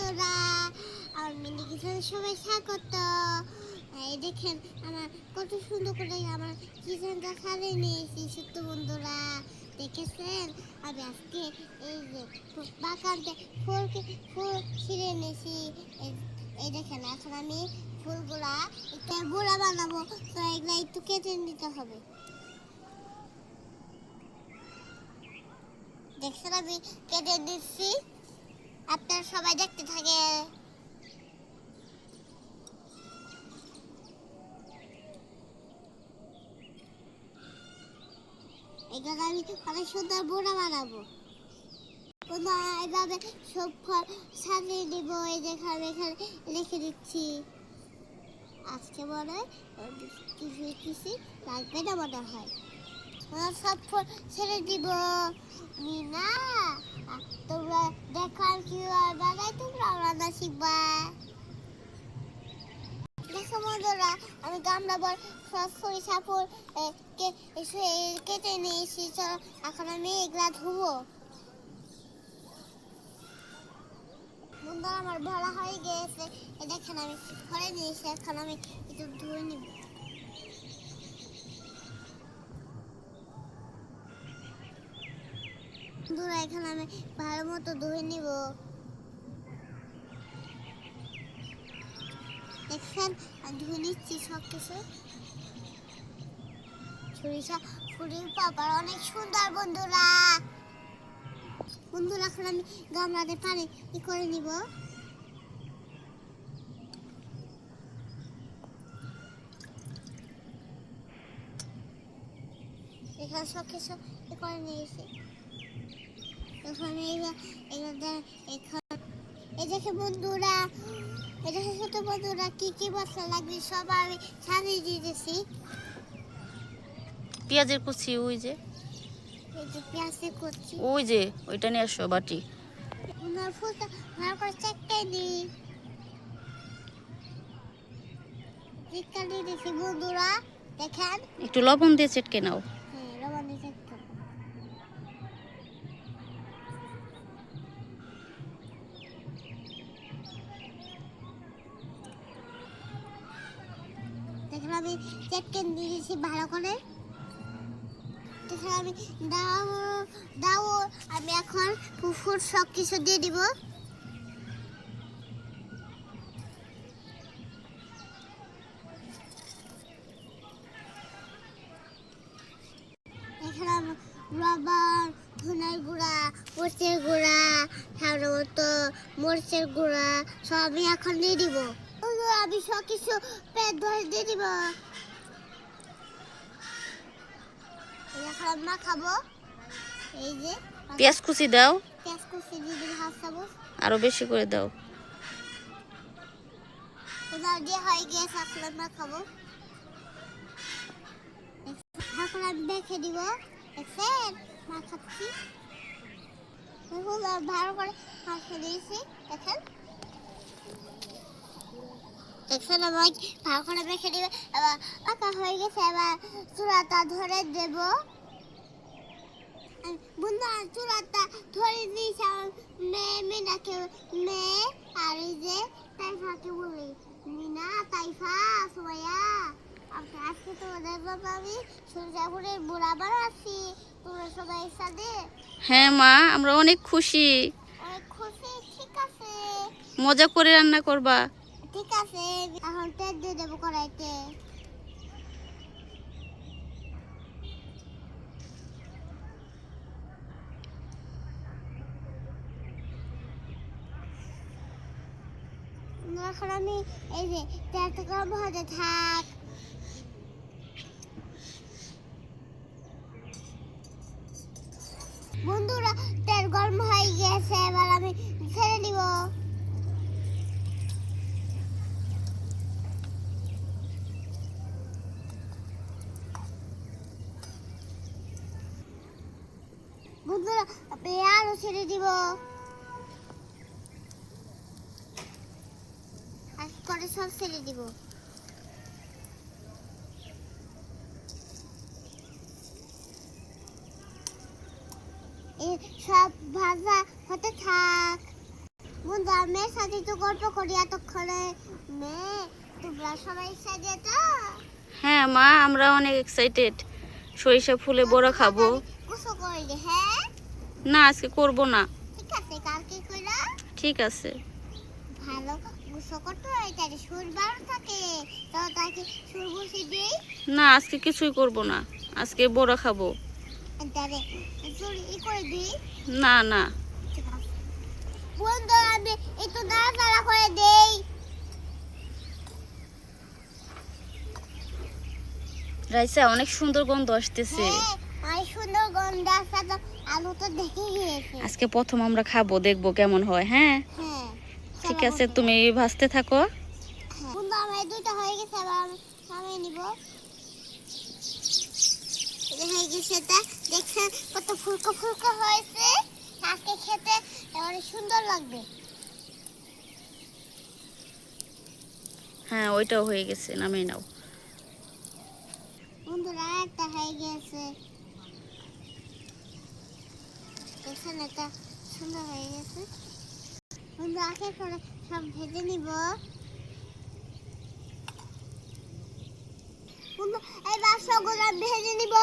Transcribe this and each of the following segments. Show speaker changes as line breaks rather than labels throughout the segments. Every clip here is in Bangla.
বন্ধুরা, আমার মিনি কিচেনে সবাই স্বাগত। এই দেখেন আমার কত সুন্দর করে আমার কিচেনটা সাজিয়ে নিয়েছি। ছোট্ট বন্ধুরা দেখেছেন, আমি আজকে এই যে বাগানতে ফুল ছিঁড়ে এনেছি। এই দেখেন এখন আমি ফুলগুলা একটু বুড়া বানাবো, তো এগুলা একটু কেটে নিতে হবে। দেখছেন আমি কেটে দিচ্ছি, আপনারা সবাই দেখতে থাকে। এখানে আমি অনেক সুন্দর বোনা বানাবো। এভাবে সব ফল সাজিয়ে দিব। এই দেখেন এখানে লিখে দিচ্ছি। আজকে মনে হয় কিছু লাগবে না মনে হয়। সব ফল ছেড়ে দিব। মিনা, তোমরা দেখার কি বানাই, তোমরা রান্না শিখবা। দেখো বন্ধুরা, আমি গামলা বল সব সরিষা ফুল কেটে নিয়েছি। চলো এখন আমি এগুলা ধুবো। বন্ধুরা আমার ভরা হয়ে গেছে, দেখেন আমি ভরে নিয়েছি। এখন আমি একটু ধুয়ে নিব। বন্ধুরা এখানে আমি ভালো মতো ধুয়ে নিব। দেখছেন ধুয়ে নিচ্ছি সব কিছু। সরিষা ফুলের পাপড় অনেক সুন্দর বন্ধুরা। বন্ধুরা এখন আমি গামলাতে পানি করে নিব। এখানে সব কিছু করে নিয়েছি। এখন এই দেখে বন্ধুরা, এই দেখে ছোট বন্ধুরা কি কি মশলা লাগবে সব আমি সাজিয়ে দিয়েছি।
পেঁয়াজের কুচি ওই যে
পেঁয়াজের কুচি,
ওই যে ওইটা নিয়ে আসো বাটি।
ফুলটা ভালো করে চেকটাই দিই। চেকটা দিয়ে দিয়েছি বন্ধুরা, দেখেন
একটু লবণ দিয়ে চেটকে নাও।
হ্যাঁ, লবণ দিয়ে চেকটা। দেখেন আমি চেকটা দিয়েছি ভালো করে। দেখেন আমি দাও আমি এখন ফুল সব কিছু দিয়ে দিব। এখানে লবণ, ধনের গুঁড়া, মরিচের গুঁড়া, সাধারণত মরিচের গুঁড়া সব আমি এখন দিয়ে দিব। আমি সব কিছু পেট ধরে দিয়ে দিব। এখন মাখাবো। এই যে
পেঁয়াজ কুচি দাও,
পেঁয়াজ কুচি দিয়ে দিব হাফ চামচ।
আরো বেশি করে দাও।
দিয়ে হয়ে গিয়েছে, এখন মাখাবো। এখন আমি দেখে দিব। দেখছেন মাখাচ্ছি, ভালো করে মাখিয়ে দিয়েছি। দেখেন দেখছেন আমি ভালো করে মেখে দিবে। এবার পাকা হয়ে গেছে, এবার চূড়াটা ধরে দেব। বন্ধুরা চূড়াটা ধরে দিয়েছে আমার মেয়েটাকে, মেয়ে আর এই যে তাইফাকে বলি মিনা, তাইফা, সুমাইয়া। আজকে তোমাদের বাবা আমি সূর্যাপুরের বুড়া বানাচ্ছি। তোমরা সবাই সাথে।
হ্যাঁ মা, আমরা অনেক খুশি।
অনেক খুশি, ঠিক আছে।
মজা করে রান্না করবা।
ঠিক আছে, এখন তেল দিয়ে দেবো কড়াইতে। এখন আমি এই যে তেলটা গরম হতে থাক। বন্ধুরা তেল গরম হয়ে গেছে, এবার আমি ছেড়ে দিব। বন্ধুরা আপনি আরো ছেড়ে দিব। আর করে সব ছেড়ে দিব। সব ভাজা হতে থাক। বন্ধু মেয়ের সাথে তো গল্প করি এতক্ষণে। মেয়ে তোমরা সবাই সাজে তো?
হ্যাঁ মা, আমরা অনেক এক্সাইটেড সরিষা ফুলে বড়া খাবো।
গোসল করলি? হ্যাঁ।
না, আজকে করব না।
ঠিক আছে, কালকে কইরা।
ঠিক আছে।
ভালো গোসল করতে হয়, তাহলে শরীর ভালো থাকে। তো তাকে সুর বসে দিই।
না, আজকে কিছুই করব না, আজকে বড়া খাবো।
তাহলে সুর করে দিই।
না না।
ঠিক আছে বন্ধু, আমি একটু নাড়াচাড়া করে দেই।
রাইসা, অনেক সুন্দর গন্ধ আসতেছে।
হ্যাঁ, অনেক সুন্দর গন্ধ আসছে। তো আলু তো দেখে গিয়েছে।
আজকে প্রথম আমরা খাবো, দেখবো কেমন হয়। হ্যাঁ
হ্যাঁ
ঠিক
চলো
আছে,
বন্ধু।
তুমি ভাজতে থাকো।
হ্যাঁ। বন্ধু আমার এই দুইটা হয়ে গেছে, এবার আমি নামিয়ে নিব। এটা হয়ে গেছে, এটা দেখছেন কত ফুলকো ফুলকো হয়েছে। আজকে খেতে অনেক সুন্দর লাগবে।
হ্যাঁ, ওইটাও হয়ে গেছে, নামিয়ে নাও।
বন্ধুরা একটা হয়ে গেছে, দেখছেন এটা সুন্দর হয়ে গেছে। বন্ধু আগে করে সব ভেজে নিব। বন্ধু এবার সবগুলো ভেজে নিব।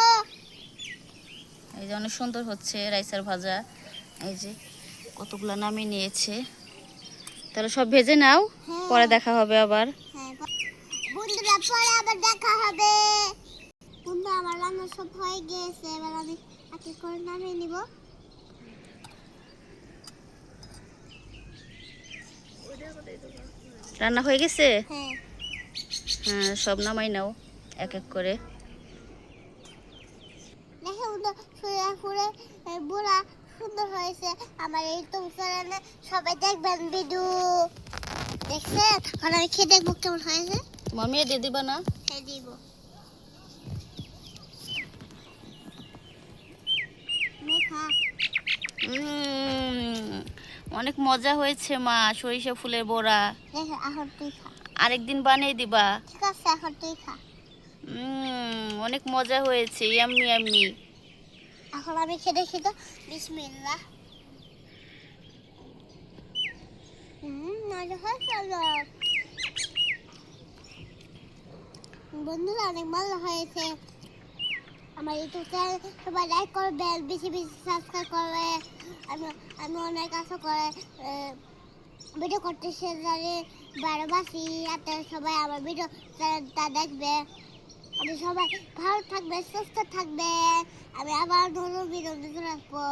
এই যে অনেক সুন্দর হচ্ছে রাইসার ভাজা। এই যে কতগুলো নামিয়ে নিয়েছে। তাহলে সব ভেজে নাও,
হ্যাঁ।
পরে দেখা হবে আবার।
হ্যাঁ বন্ধুরা, পরে আবার দেখা হবে। বন্ধু আমার রান্না সব হয়ে গেছে, এবার আমি আগে করে নামিয়ে নিব।
রান্না হয়ে গেছে?
হ্যাঁ।
হ্যাঁ, সব নামাই নাও এক এক করে।
দেখে বন্ধু ফুলে ফুলে বুড়া সুন্দর হয়েছে। আমার এই ইউটিউব চ্যানেলে সবাই দেখবেন ভিডিও। দেখছেন? এখন আমি খেয়ে দেখবো কেমন হয়েছে।
তোমার মেয়ে দিয়ে দিবা না?
খেয়ে দিব। মেখা
অনেক মজা হয়েছে মা, সরিষা ফুলের বড়া।
দেখে, এখন তুই খা।
আরেকদিন বানিয়ে দিবা।
ঠিক আছে, এখন তুই খা।
অনেক মজা হয়েছে, ইয়াম্মি ইয়াম্মি।
এখন আমি খেয়ে দেখি তো। বিসমিল্লাহ। মজা হয়েছে। বন্ধুরা অনেক মজা হয়েছে। আমার ইউটিউব চ্যানেল সবাই লাইক করবেন, বেশি বেশি সাবস্ক্রাইব করবে। আমি আমি অনেক আশা করে ভিডিও করতে জানি ভালোবাসি। আপনারা সবাই আমার ভিডিও চ্যানেলটা দেখবে। আপনি সবাই ভালো থাকবে, সুস্থ থাকবে। আমি আবার নতুন ভিডিও দিতে রাখবো।